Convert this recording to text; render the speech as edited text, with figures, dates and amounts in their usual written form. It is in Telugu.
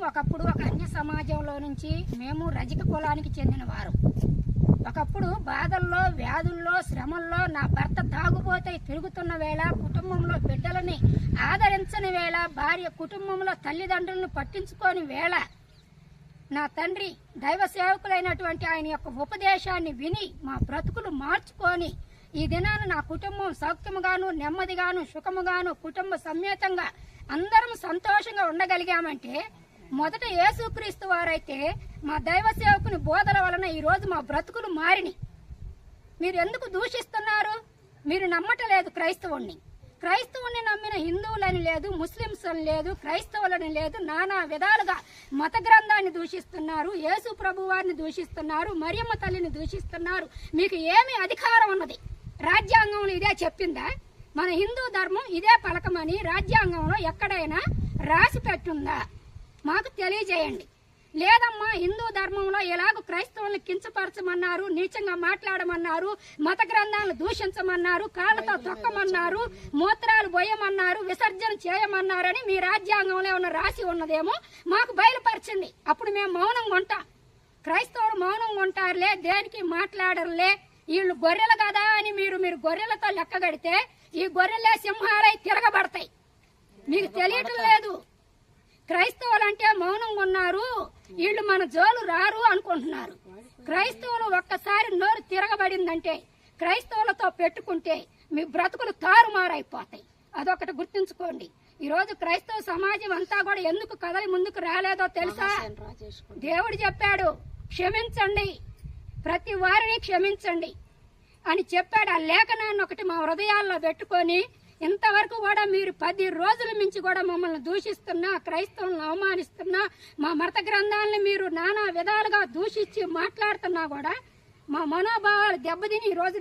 ఒకప్పుడు ఒక అన్య సమాజంలో నుంచి మేము రజక కులానికి చెందిన వారు. ఒకప్పుడు బాధల్లో, వ్యాధుల్లో, శ్రమల్లో నా భర్త తాగుబోతే తిరుగుతున్న వేళ, కుటుంబంలో బిడ్డలని ఆదరించని వేళ, భార్య కుటుంబంలో తల్లిదండ్రులను పట్టించుకోని వేళ, నా తండ్రి దైవ సేవకులైనటువంటి ఆయన యొక్క ఉపదేశాన్ని విని మా బ్రతుకులు మార్చుకొని ఈ దినాన నా కుటుంబం సౌఖ్యముగాను, నెమ్మదిగాను, సుఖముగాను, కుటుంబ సమేతంగా అందరం సంతోషంగా ఉండగలిగామంటే మొదట యేసుక్రీస్తు వారైతే మా దైవ సేవకుని బోధల వలన ఈ రోజు మా బ్రతుకులు మారిని. మీరు ఎందుకు దూషిస్తున్నారు? మీరు నమ్మటలేదు క్రైస్తవుని నమ్మిన హిందువులని లేదు, ముస్లింస్ అని లేదు, క్రైస్తవులని లేదు, నానా విధాలుగా మత గ్రంథాన్ని దూషిస్తున్నారు, యేసు ప్రభు వారిని దూషిస్తున్నారు, మరియమ్మ తల్లిని దూషిస్తున్నారు. మీకు ఏమి అధికారం ఉన్నది? రాజ్యాంగంలో ఇదే చెప్పిందా? మన హిందూ ధర్మం ఇదే పలకమని రాజ్యాంగంలో ఎక్కడైనా రాసి పెట్టుందా? మాకు తెలియజేయండి. లేదమ్మా, హిందూ ధర్మంలో ఎలాగో క్రైస్తవుల్ని కించపరచమన్నారు, నీచంగా మాట్లాడమన్నారు, మత గ్రంథాలను దూషించమన్నారు, కాళ్ళతో తొక్కమన్నారు, మూత్రాలు పోయమన్నారు, విసర్జన చేయమన్నారని మీ రాజ్యాంగంలో ఏమన్నా రాసి ఉన్నదేమో మాకు బయలుపరచండి. అప్పుడు మేము మౌనంగా ఉంటాం. క్రైస్తవులు మౌనంగా ఉంటారులే, దేనికి మాట్లాడరులే, వీళ్ళు గొర్రెలు కదా అని మీరు గొర్రెలతో లెక్కగడితే ఈ గొర్రెలే సింహాలై తిరగబడతాయి. మీకు తెలియటం లేదు. క్రైస్తవులంటే మౌనంగా ఉన్నారు, వీళ్ళు మన జోలు రారు అనుకుంటున్నారు. క్రైస్తవులు ఒక్కసారి నోరు తిరగబడిందంటే, క్రైస్తవులతో పెట్టుకుంటే మీ బ్రతుకులు తారుమారైపోతాయి. అదొకటి గుర్తుంచుకోండి. ఈ రోజు క్రైస్తవ సమాజం అంతా కూడా ఎందుకు కదలి ముందుకు రాలేదో తెలుసా? దేవుడు చెప్పాడు, క్షమించండి, ప్రతి వారిని క్షమించండి అని చెప్పాడు. ఆ లేఖనాన్ని ఒకటి మా హృదయాల్లో పెట్టుకొని ఇంతవరకు కూడా మీరు 10 రోజుల మించి కూడా మమ్మల్ని దూషిస్తున్నా, క్రైస్తవులను అవమానిస్తున్నా, మా మత గ్రంథాలను మీరు నానా విధాలుగా దూషించి మాట్లాడుతున్నా కూడా మా మనోభావాలు దెబ్బతిని ఈ రోజు